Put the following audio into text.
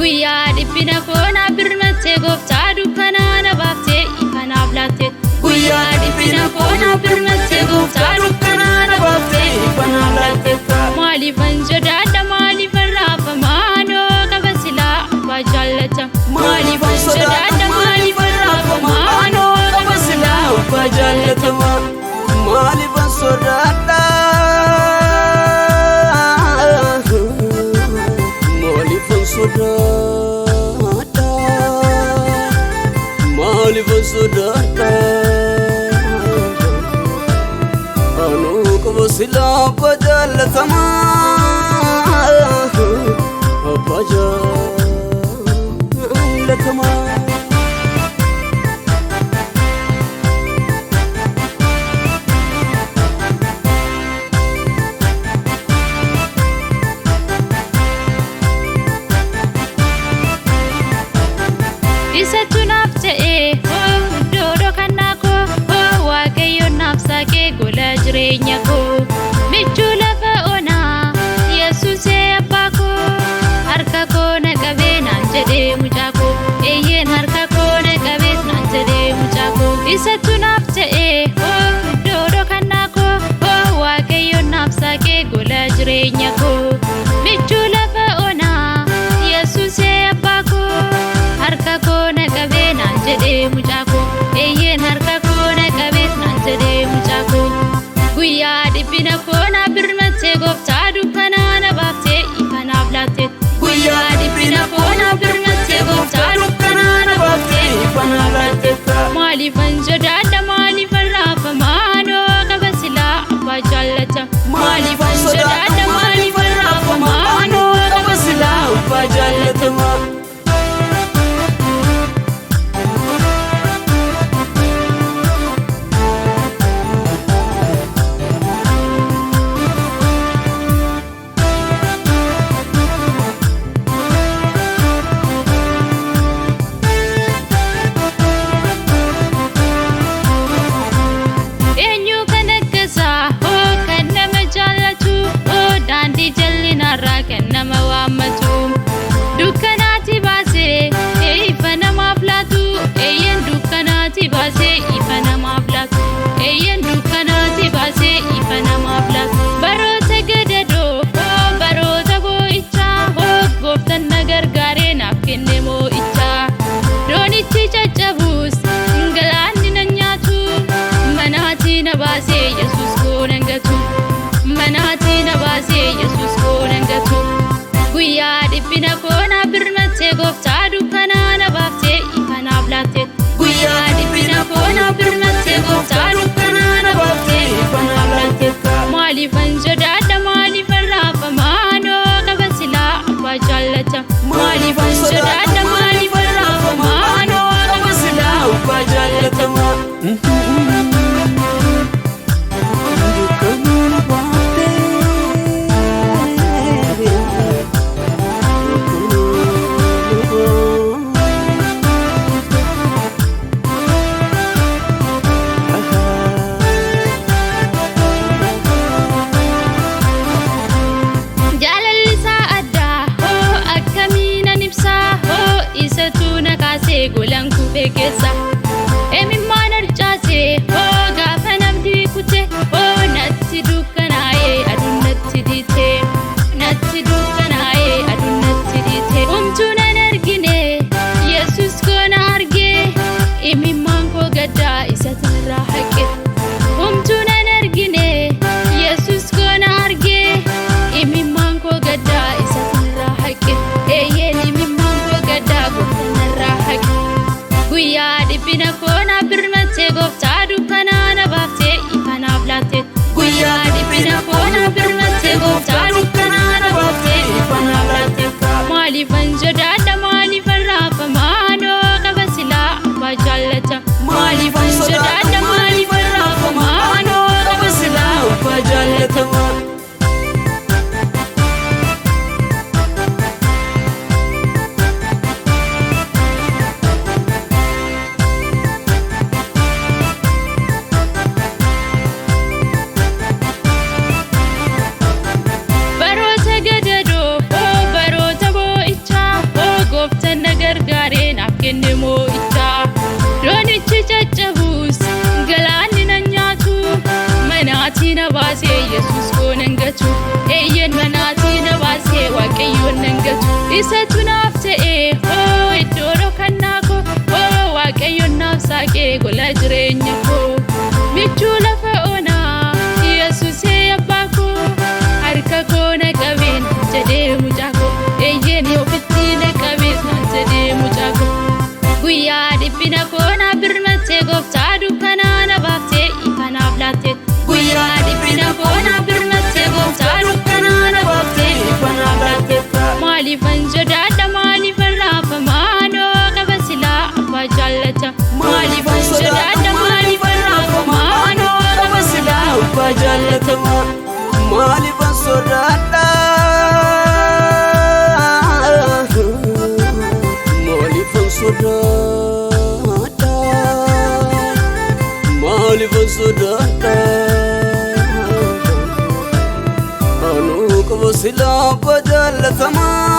Guyyaa dhiphina koona birmattee gooftaa dukkanaa na baaftee ifanaaf laatte. Guyyaa dhiphina koona birmattee gooftaa dukkanaa na baaftee ifanaaf laatte. Maaliifan sodaadha maaliifan raafama anoo qaba silaa abbaa jaallata. Maaliifan sodaadha maaliifan raafama anoo qaba silaa abbaa jaallata. Maaliifan sodaadha maaliifan sodaadha anoo qaba silaa abbaa jaallatama abbaa jaallatama. Isatu naaf ta'ee iddoo kannaa koo Waaqayyoon naaf saaqee gola jireenya koo. Michuu lafa onaa Yesuusee abbaa koo harka koo na qabee naan jedhee mucaa koo. Eeyyeen harka koo na qabee naan jedhee mucaa koo. Isatu naaf ta'ee iddoo kannaa koo Waaqayyoon naaf saaqee gola jireenya koo. Michuu lafa onaa Yesuusee abbaa koo harka koo na qabee naan jedhee mucaa koo. Eeyyeen harka koo na qabee naan jedhee mucaa koo. Guyyaa dhiphina koona birmattee gooftaa dukkanaa na baaftee ifanaaf laatte. Guyyaa dhiphina koona birmattee gooftaa dukkanaa na baaftee ifanaaf laatte. Maaliifan sodaadha maaliifan raafama anoo qaba silaa abbaa jaallata. Maaliifan sodaadha maaliifan raafama anoo qaba silaa abbaa jaallatama. Kan nama waammatu dukkanaatti baasee ifa namaaf laatu. Eeyyeen dukkanaatti baasee ifa namaaf laatu. Eeyyeen dukkanaatti baasee ifa namaaf laatu. Baroota gadadoo baroota boo'ichaa gooftaan na gargaaree naaf kenne moo'ichaa. Doonichi caccabuus galaanni na nyaatu. Manaatii na baasee Yesuus koo nan gatu. Manaatii na baasee Yesuus koo nan gatu. Guyyaa dhiphina koona birmattee gooftaa dukkanaa na baaftee ifanaaf laatte. Guyyaa dhiphina koona birmattee gooftaa dukkanaa na baaftee ifanaaf laatte. Maaliifan sodaadha maaliifan raafama anoo qaba silaa abbaa jaallata. Maaliifan sodaadha maaliifan raafama anoo qaba silaa abbaa jaallatama. Golaan kufee keessa emimmaan harcaasee gaafa namni kute natti dukkanaa'ee aduun natti dhiite. Natti dukkanaa'ee aduun natti dhiite. Homtuu nan argine Yesuus koo na argee emimmaan koo gaddaa isa irraa haqe. Homtuu nan argine Yesuus koo na argee emimmaan koo gaddaa isa irraa haqe. Eeyyeen emimmaan koo gaddaa gooftaan irraa haqe. Guyyaa dhiphina koona birmattee gooftaa dukkanaa na baaftee ifanaaf laatte. Guyyaa dhiphina koona birmattee gooftaa dukkanaa na baaftee ifanaaf laatte. Maaliifan sodaadha maaliifan raafama anoo qaba silaa abbaa jaallata. Maaliifan sodaadha maaliifan raafama anoo qaba silaa abbaa jaallatama. biyyeen manaatii na baasee waaqayyoon nan gatu isatu naaf ta'e iddoo dhokannaa koo waaqayyoon naaf saaqee gola jireenya koo michuu lafa onaa Yesuusee abbaa koo harka koo na qabeen jedhee mucaa koo eeyyeen ofitti na qabees naan jedhee mucaa koo guyyaa dhiphina koo na birmattee gooftaa dukkanaa na baaftee ifa naaf laattee guyyaa dhiphina koo na birmattee gooftaa dukkanaa na baaftee ifa naaf laattee maaliifan sodaadha maaliifan raafamaa noo qaba silaa abbaa jaallata maaliifan sodaadha maaliifan raafamaa noo qaba silaa abbaa jaallata maaliifan sodaadha maaliifan sodaadha maaliifan sodaadha anuu qaba silaa abbaa jaallatamaa